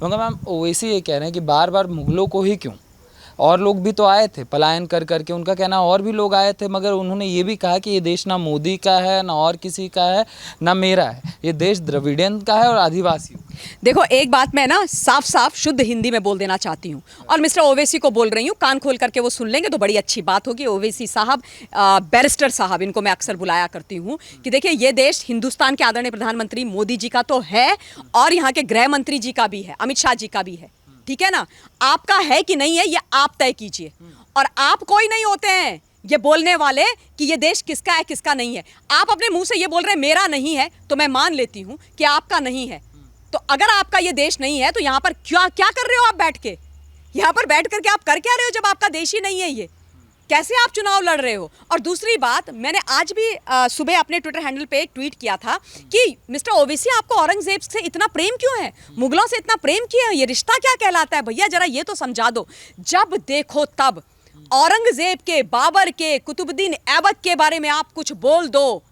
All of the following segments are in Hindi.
मगर मैम ओवैसी ये कह रहे हैं कि बार बार मुगलों को ही क्यों, और लोग भी तो आए थे पलायन कर करके, उनका कहना और भी लोग आए थे, मगर उन्होंने ये भी कहा कि ये देश ना मोदी का है ना और किसी का है ना मेरा है, ये देश द्रविडियन का है और आदिवासी। देखो एक बात मैं ना साफ साफ शुद्ध हिंदी में बोल देना चाहती हूँ और मिस्टर ओवैसी को बोल रही हूँ, कान खोल करके वो सुन लेंगे तो बड़ी अच्छी बात होगी। ओवैसी साहब, बैरिस्टर साहब, इनको मैं अक्सर बुलाया करती हूँ कि देखिए ये देश हिंदुस्तान के आदरणीय प्रधानमंत्री मोदी जी का तो है और यहाँ के गृह मंत्री जी का भी है, अमित शाह जी का भी है, ठीक है ना। आपका है कि नहीं है ये आप तय कीजिए, और आप कोई नहीं होते हैं ये बोलने वाले कि ये देश किसका है किसका नहीं है। आप अपने मुंह से ये बोल रहे हैं मेरा नहीं है, तो मैं मान लेती हूं कि आपका नहीं है। तो अगर आपका ये देश नहीं है तो यहां पर क्या क्या कर रहे हो आप बैठ के? यहां पर बैठ करके आप कर क्या रहे हो जब आपका देश ही नहीं है? ये कैसे आप चुनाव लड़ रहे हो? और दूसरी बात, मैंने आज भी सुबह अपने ट्विटर हैंडल पे एक ट्वीट किया था कि मिस्टर ओवैसी आपको औरंगजेब से इतना प्रेम क्यों है, मुगलों से इतना प्रेम क्यों है, ये रिश्ता क्या कहलाता है? भैया जरा ये तो समझा दो। जब देखो तब औरंगजेब के, बाबर के, कुतुबुद्दीन ऐबक के बारे में आप कुछ बोल दो,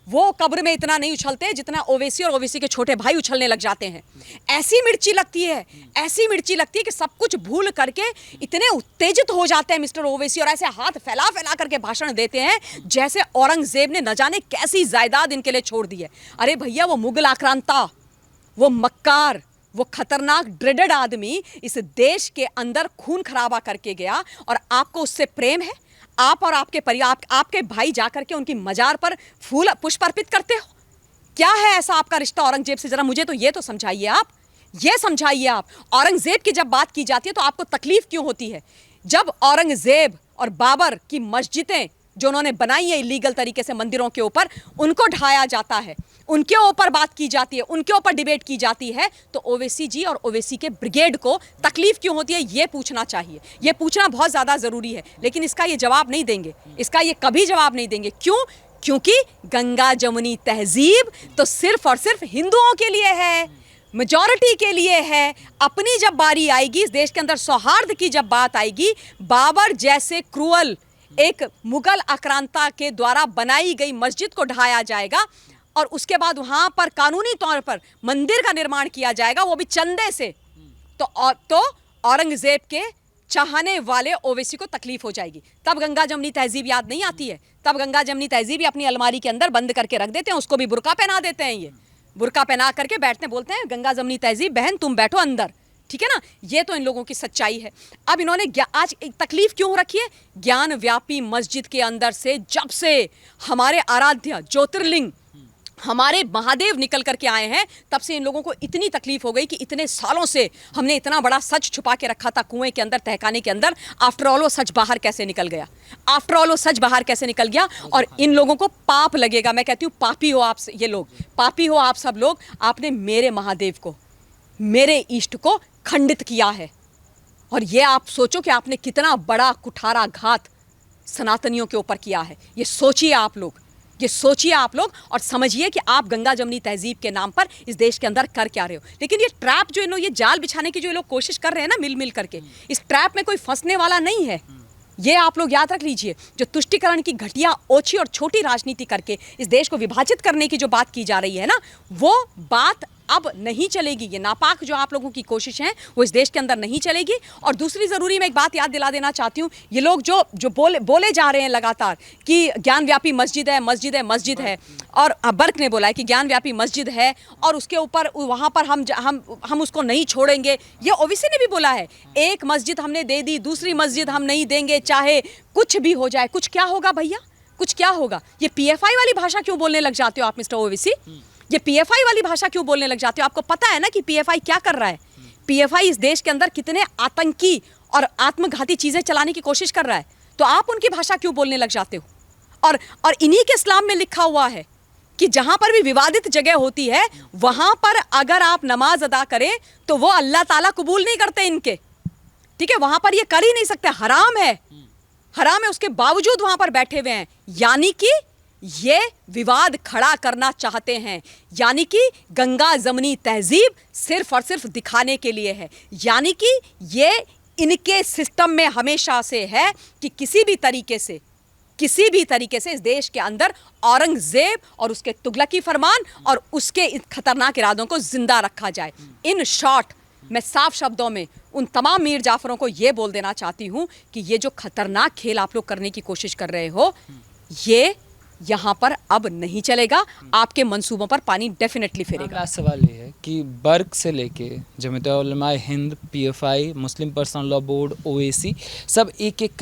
वो कब्र में इतना नहीं उछलते जितना ओवैसी और ओवैसी के छोटे भाई उछलने लग जाते हैं। ऐसी मिर्ची लगती है, ऐसी मिर्ची लगती है कि सब कुछ भूल करके इतने उत्तेजित हो जाते हैं मिस्टर ओवैसी, और ऐसे हाथ फैला फैला करके भाषण देते हैं जैसे औरंगजेब ने न जाने कैसी जायदाद इनके लिए छोड़ दी है। अरे भैया वो मुगल आक्रांता, वो मक्कार, वो खतरनाक ड्रेडेड आदमी इस देश के अंदर खून खराबा करके गया और आपको उससे प्रेम है? आप और आपके परिवार, आपके भाई जाकर के उनकी मजार पर फूल पुष्प अर्पित करते हो? क्या है ऐसा आपका रिश्ता औरंगजेब से? जरा मुझे तो ये तो समझाइए आप, ये समझाइए आप। औरंगजेब की जब बात की जाती है तो आपको तकलीफ क्यों होती है? जब औरंगजेब और बाबर की मस्जिदें जो उन्होंने बनाई है इलीगल तरीके से मंदिरों के ऊपर, उनको ढाया जाता है, उनके ऊपर बात की जाती है, उनके ऊपर डिबेट की जाती है, तो ओवैसी जी और ओवैसी के ब्रिगेड को तकलीफ क्यों होती है? ये पूछना चाहिए, ये पूछना बहुत ज़्यादा ज़रूरी है। लेकिन इसका ये जवाब नहीं देंगे, इसका ये कभी जवाब नहीं देंगे। क्यों? क्योंकि गंगा जमुनी तहजीब तो सिर्फ और सिर्फ हिंदुओं के लिए है, मेजॉरिटी के लिए है। अपनी जब बारी आएगी, इस देश के अंदर सौहार्द की जब बात आएगी, बाबर जैसे क्रूअल एक मुगल आक्रांता के द्वारा बनाई गई मस्जिद को ढाया जाएगा और उसके बाद वहां पर कानूनी तौर पर मंदिर का निर्माण किया जाएगा, वो भी चंदे से। तो औरंगजेब के चाहने वाले ओवैसी को तकलीफ हो जाएगी। तब गंगा जमनी तहजीब याद नहीं आती है, तब गंगा जमनी तहजीब अपनी अलमारी के अंदर बंद करके रख देते हैं, उसको भी बुर्का पहना देते हैं। ये बुर्का पहना करके बैठते हैं, बोलते हैं गंगा जमनी तहजीब बहन तुम बैठो अंदर, ठीक है ना। ये तो इन लोगों की सच्चाई है। अब इन्होंने आज एक तकलीफ क्यों हो रखी है? ज्ञान व्यापी मस्जिद के अंदर से जब से हमारे आराध्य ज्योतिर्लिंग, हमारे महादेव निकल करके आए हैं, तब से इन लोगों को इतनी तकलीफ हो गई कि इतने सालों से हमने इतना बड़ा सच छुपा के रखा था कुएं के अंदर, तहखाने के अंदर, आफ्टर ऑल वो सच बाहर कैसे निकल गया? आफ्टर ऑल वो सच बाहर कैसे निकल गया? और इन लोगों को पाप लगेगा। मैं कहती हूँ पापी हो आप, ये लोग पापी हो आप सब लोग। आपने मेरे महादेव को, मेरे इष्ट को खंडित किया है, और ये आप सोचो कि आपने कितना बड़ा कुठारा घात सनातनियों के ऊपर किया है। ये सोचिए आप लोग, ये सोचिए आप लोग, और समझिए कि आप गंगा जमनी तहजीब के नाम पर इस देश के अंदर कर क्या रहे हो। लेकिन ये ट्रैप जो इन लोग, ये जाल बिछाने की जो लोग कोशिश कर रहे हैं ना मिल मिल करके, इस ट्रैप में कोई फंसने वाला नहीं है। ये आप लोग याद रख लीजिए। जो तुष्टिकरण की घटिया, ओछी और छोटी राजनीति करके इस देश को विभाजित करने की जो बात की जा रही है ना, वो बात अब नहीं चलेगी। ये नापाक जो आप लोगों की कोशिश है वो इस देश के अंदर नहीं चलेगी। और दूसरी ज़रूरी मैं एक बात याद दिला देना चाहती हूँ, ये लोग जो बोले जा रहे हैं लगातार कि ज्ञानव्यापी मस्जिद है, मस्जिद है, मस्जिद है, और बर्क ने बोला है कि ज्ञानव्यापी मस्जिद है और उसके ऊपर वहाँ पर हम उसको नहीं छोड़ेंगे। ये ओवैसी ने भी बोला है, एक मस्जिद हमने दे दी, दूसरी मस्जिद हम नहीं देंगे, चाहे कुछ भी हो जाए। कुछ क्या होगा भैया, कुछ क्या होगा? ये पीएफआई वाली भाषा क्यों बोलने लग जाते हो आप मिस्टर ओवैसी? ये पीएफआई वाली भाषा क्यों बोलने लग जाते हो? आपको पता है ना कि पीएफआई क्या कर रहा है? पीएफआई इस देश के अंदर कितने आतंकी और आत्मघाती चीजें चलाने की कोशिश कर रहा है, तो आप उनकी भाषा क्यों बोलने लग जाते हो? और इन्हीं के इस्लाम में लिखा हुआ है कि जहां पर भी विवादित जगह होती है वहां पर अगर आप नमाज अदा करें तो वो अल्लाह ताला कबूल नहीं करते इनके, ठीक है। वहां पर ये कर ही नहीं सकते, हराम है, हराम है, उसके बावजूद वहां पर बैठे हुए हैं। यानी कि ये विवाद खड़ा करना चाहते हैं, यानी कि गंगा जमनी तहजीब सिर्फ और सिर्फ दिखाने के लिए है। यानी कि ये इनके सिस्टम में हमेशा से है कि किसी भी तरीके से इस देश के अंदर औरंगजेब और उसके तुगलकी फरमान और उसके खतरनाक इरादों को जिंदा रखा जाए। इन शॉर्ट मैं साफ शब्दों में उन तमाम मीर जाफरों को ये बोल देना चाहती हूं कि ये जो खतरनाक खेल आप लोग करने की कोशिश कर रहे हो, ये यहाँ पर अब नहीं चलेगा। आपके मंसूबों पर पानी डेफिनेटली फिरेगा। मेरा सवाल ये है कि बर्क से लेके जमीयत उलमा हिंद, पीएफआई, मुस्लिम पर्सनल लॉ बोर्ड, ओवैसी, सब एक एक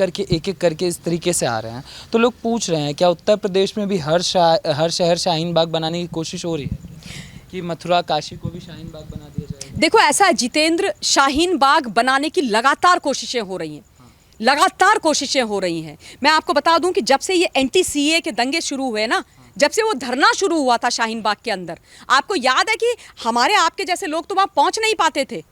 करके इस तरीके से आ रहे हैं। तो लोग पूछ रहे हैं क्या उत्तर प्रदेश में भी हर शहर शाहीन बाग बनाने की कोशिश हो रही है कि मथुरा काशी को भी शाहीन बाग बना दिया जाएगा? देखो ऐसा है जितेंद्र, शाहीन बाग बनाने की लगातार कोशिशें हो रही हैं, लगातार कोशिशें हो रही हैं। मैं आपको बता दूं कि जब से ये एंटी सीए के दंगे शुरू हुए ना, जब से वो धरना शुरू हुआ था शाहीन बाग के अंदर, आपको याद है कि हमारे आपके जैसे लोग तो वहाँ पहुँच नहीं पाते थे।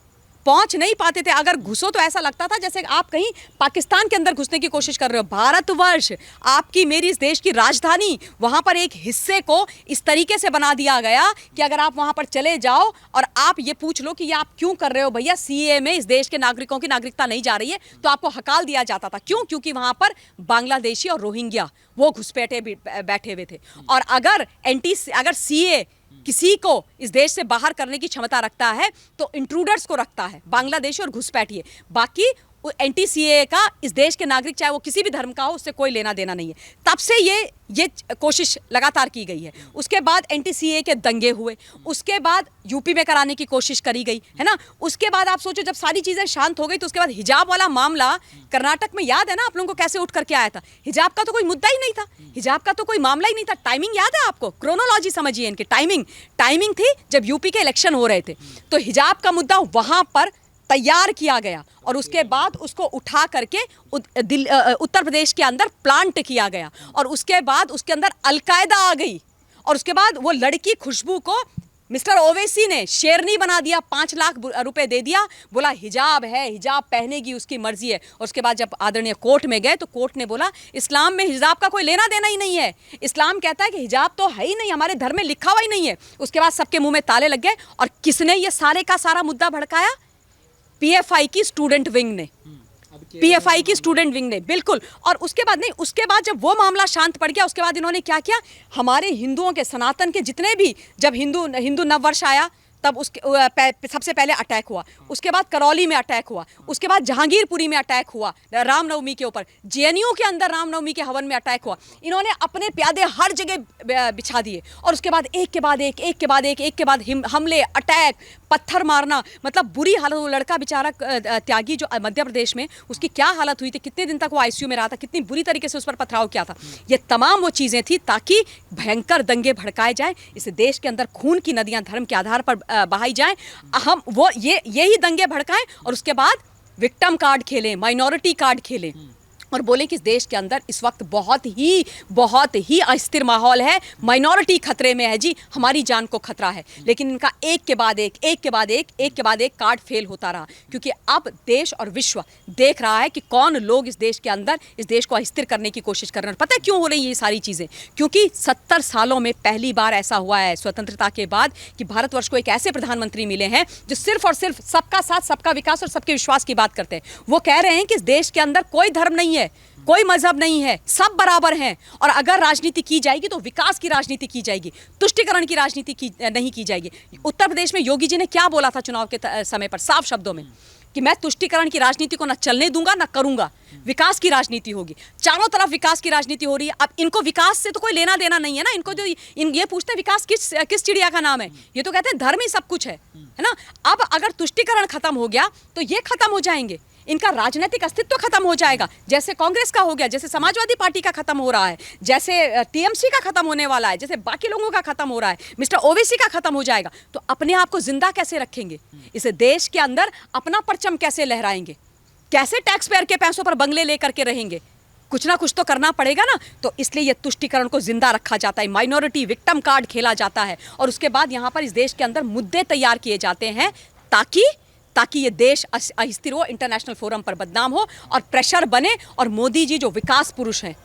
अगर घुसो तो ऐसा लगता था जैसे आप कहीं पाकिस्तान के अंदर घुसने की कोशिश कर रहे हो। भारतवर्ष, आपकी मेरी इस देश की राजधानी, वहाँ पर एक हिस्से को इस तरीके से बना दिया गया कि अगर आप वहाँ पर चले जाओ और आप ये पूछ लो कि ये आप क्यों कर रहे हो भैया, सीए में इस देश के नागरिकों की नागरिकता नहीं जा रही है, तो आपको हकाल दिया जाता था। क्यों? क्योंकि वहाँ पर बांग्लादेशी और रोहिंग्या वो घुसपैठे बैठे हुए थे। और अगर सीए किसी को इस देश से बाहर करने की क्षमता रखता है तो इंट्रूडर्स को रखता है, बांग्लादेशी और घुसपैठिए। बाकी एंटी सीए का इस देश के नागरिक चाहे वो किसी भी धर्म का हो, उससे कोई लेना देना नहीं है। तब से ये कोशिश लगातार की गई है। उसके बाद एंटी सीए के दंगे हुए, उसके बाद यूपी में कराने की कोशिश करी गई है ना। उसके बाद आप सोचो जब सारी चीज़ें शांत हो गई तो उसके बाद हिजाब वाला मामला कर्नाटक में, याद है ना आप लोगों को कैसे उठ करके आया था। हिजाब का तो कोई मुद्दा ही नहीं था, हिजाब का तो कोई मामला ही नहीं था। टाइमिंग याद है आपको, क्रोनोलॉजी समझिए इनकी। टाइमिंग थी जब यूपी के इलेक्शन हो रहे थे, तो हिजाब का मुद्दा वहाँ पर तैयार किया गया और उसके बाद उसको उठा करके उत्तर प्रदेश के अंदर प्लांट किया गया और उसके बाद उसके अंदर अलकायदा आ गई और उसके बाद वो लड़की खुशबू को मिस्टर ओवैसी ने शेरनी बना दिया, 5 लाख रुपए दे दिया, बोला हिजाब है, हिजाब पहनेगी, उसकी मर्जी है। और उसके बाद जब आदरणीय कोर्ट में गए तो कोर्ट ने बोला इस्लाम में हिजाब का कोई लेना देना ही नहीं है, इस्लाम कहता है कि हिजाब तो है ही नहीं, हमारे धर्म में लिखा हुआ ही नहीं है। उसके बाद सबके मुंह में ताले लग गए और किसने ये सारे का सारा मुद्दा भड़काया? पीएफआई की स्टूडेंट विंग ने बिल्कुल। और उसके बाद जब वो मामला शांत पड़ गया, उसके बाद इन्होंने क्या किया, हमारे हिंदुओं के, सनातन के जितने भी, जब हिंदू नववर्ष आया तब उसके सबसे पहले अटैक हुआ, उसके बाद करौली में अटैक हुआ, उसके बाद जहांगीरपुरी में अटैक हुआ रामनवमी के ऊपर, जेएनयू के अंदर रामनवमी के हवन में अटैक हुआ। इन्होंने अपने प्यादे हर जगह बिछा दिए और उसके बाद एक के बाद हमले, अटैक, पत्थर मारना, मतलब बुरी हालत। वो लड़का बेचारा त्यागी जो मध्य प्रदेश में, उसकी क्या हालत हुई थी, कितने दिन तक वो आईसीयू में रहा था, कितनी बुरी तरीके से उस पर पथराव किया था। ये तमाम वो चीज़ें थी ताकि भयंकर दंगे भड़काए जाएं, इस देश के अंदर खून की नदियां धर्म के आधार पर बहाई जाएं, हम वो यही दंगे भड़काएं और उसके बाद विक्टिम कार्ड खेलें, माइनॉरिटी कार्ड खेलें और बोले कि इस देश के अंदर इस वक्त बहुत ही अस्थिर माहौल है, माइनॉरिटी खतरे में है जी, हमारी जान को खतरा है। लेकिन इनका एक के बाद एक कार्ड फेल होता रहा, क्योंकि अब देश और विश्व देख रहा है कि कौन लोग इस देश के अंदर इस देश को अस्थिर करने की कोशिश कर रहे हैं। पता है क्यों हो रही है ये सारी चीज़ें? क्योंकि 70 सालों में पहली बार ऐसा हुआ है स्वतंत्रता के बाद कि भारतवर्ष को एक ऐसे प्रधानमंत्री मिले हैं जो सिर्फ और सिर्फ सबका साथ, सबका विकास और सबके विश्वास की बात करते हैं। वो कह रहे हैं कि इस देश के अंदर कोई धर्म नहीं है, कोई मजहब नहीं है, सब बराबर हैं और अगर राजनीति की जाएगी तो विकास की राजनीति की जाएगी, तुष्टीकरण की राजनीति नहीं की जाएगी। उत्तर प्रदेश में योगी जी ने क्या बोला था चुनाव के समय पर साफ शब्दों में कि मैं तुष्टीकरण की राजनीति को न चलने दूंगा न करूंगा, विकास की राजनीति होगी। चारों तरफ विकास की राजनीति हो रही है। अब इनको विकास से तो कोई लेना देना नहीं है ना, इनको जो ये पूछते हैं विकास किस चिड़िया का नाम है, ये तो कहते हैं धर्म ही सब कुछ है ना। अब अगर तुष्टीकरण खत्म हो गया तो ये खत्म हो जाएंगे, इनका राजनीतिक अस्तित्व खत्म हो जाएगा, जैसे कांग्रेस का हो गया, जैसे समाजवादी पार्टी का खत्म हो रहा है, जैसे टीएमसी का खत्म होने वाला है, जैसे बाकी लोगों का खत्म हो रहा है, मिस्टर ओवैसी का खत्म हो जाएगा। तो अपने आप को जिंदा कैसे रखेंगे? इस देश के अंदर अपना परचम कैसे लहराएंगे? कैसे टैक्स पेयर के पैसों पर बंगले लेकर के रहेंगे? कुछ ना कुछ तो करना पड़ेगा ना। तो इसलिए ये तुष्टीकरण को जिंदा रखा जाता है, माइनॉरिटी विक्टिम कार्ड खेला जाता है और उसके बाद यहाँ पर इस देश के अंदर मुद्दे तैयार किए जाते हैं ताकि ये देश अस्थिर हो, इंटरनेशनल फोरम पर बदनाम हो और प्रेशर बने। और मोदी जी जो विकास पुरुष हैं,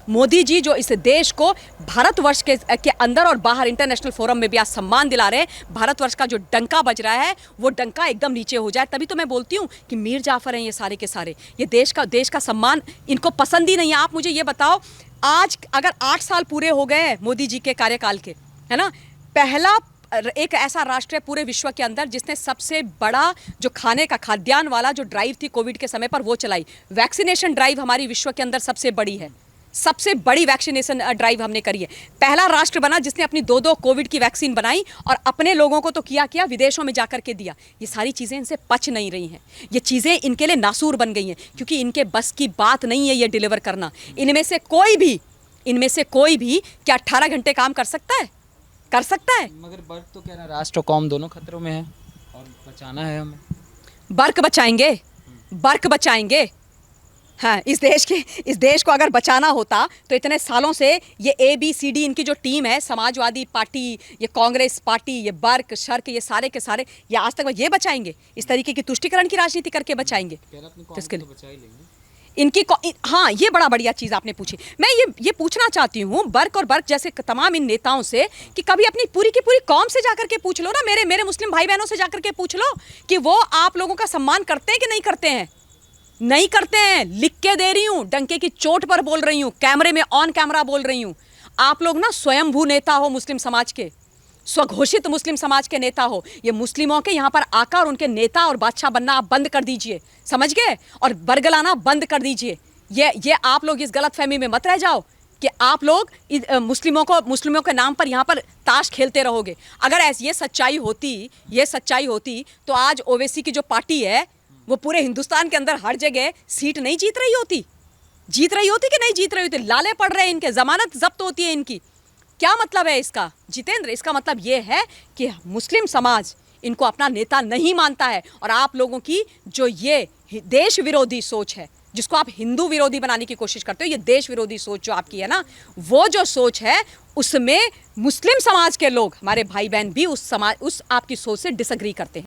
मोदी जी जो इस देश को भारतवर्ष के अंदर और बाहर इंटरनेशनल फोरम में भी आज सम्मान दिला रहे हैं, भारतवर्ष का जो डंका बज रहा है वो डंका एकदम नीचे हो जाए। तभी तो मैं बोलती हूँ कि मीर जाफर हैं ये सारे के सारे, ये देश का सम्मान इनको पसंद ही नहीं है। आप मुझे ये बताओ, आज अगर 8 साल पूरे हो गए हैं मोदी जी के कार्यकाल के, है ना, पहला एक ऐसा राष्ट्र है पूरे विश्व के अंदर जिसने सबसे बड़ा जो खाने का खाद्यान्न वाला जो ड्राइव थी कोविड के समय पर वो चलाई। वैक्सीनेशन ड्राइव हमारी विश्व के अंदर सबसे बड़ी है, सबसे बड़ी वैक्सीनेशन ड्राइव हमने करी है। पहला राष्ट्र बना जिसने अपनी 2-2 कोविड की वैक्सीन बनाई और अपने लोगों को तो किया विदेशों में जाकर के दिया। ये सारी चीज़ें इनसे पच नहीं रही हैं, ये चीज़ें इनके लिए नासूर बन गई हैं क्योंकि इनके बस की बात नहीं है ये डिलीवर करना। इनमें से कोई भी क्या 18 घंटे काम कर सकता है? कर सकता है? मगर बर्क तो कह रहा है राष्ट्र और कौम दोनों खतरों में है और बचाना है हमें। बर्क बचाएंगे। हाँ, इस देश को अगर बचाना होता तो इतने सालों से ये ABCD इनकी जो टीम है, समाजवादी पार्टी, ये कांग्रेस पार्टी, ये बर्क शर्क, ये सारे के सारे ये आज तक ये बचाएंगे? इस तरीके की तुष्टीकरण की राजनीति करके बचाएंगे? तो इसके लिए हाँ, ये बड़ा बढ़िया चीज़ आपने पूछी। मैं ये पूछना चाहती हूँ बर्क और बर्क जैसे तमाम इन नेताओं से कि कभी अपनी पूरी की पूरी कौम से जाकर के पूछ लो ना, मेरे मुस्लिम भाई बहनों से जाकर के पूछ लो कि वो आप लोगों का सम्मान करते हैं कि नहीं करते हैं। नहीं करते हैं, लिख के दे रही हूं, डंके की चोट पर बोल रही हूं, कैमरे में ऑन कैमरा बोल रही हूं। आप लोग ना स्वयंभू नेता हो, मुस्लिम समाज के स्वघोषित मुस्लिम समाज के नेता हो। ये मुस्लिमों के यहाँ पर आकर उनके नेता और बादशाह बनना आप बंद कर दीजिए, समझ गए? और बरगलाना बंद कर दीजिए। ये आप लोग इस गलतफहमी में मत रह जाओ कि आप लोग मुस्लिमों के नाम पर यहाँ पर ताश खेलते रहोगे। अगर ऐसी ये सच्चाई होती तो आज ओवैसी की जो पार्टी है वो पूरे हिंदुस्तान के अंदर हर जगह सीट नहीं जीत रही होती कि नहीं जीत रही होती? लाले पड़ रहे हैं इनके, जमानत जब्त होती है इनकी। क्या मतलब है इसका जितेंद्र? इसका मतलब ये है कि मुस्लिम समाज इनको अपना नेता नहीं मानता है और आप लोगों की जो ये देश विरोधी सोच है, जिसको आप हिंदू विरोधी बनाने की कोशिश करते हो, ये देश विरोधी सोच जो आपकी है ना, वो जो सोच है उसमें मुस्लिम समाज के लोग, हमारे भाई बहन भी उस आपकी सोच से डिसएग्री करते हैं।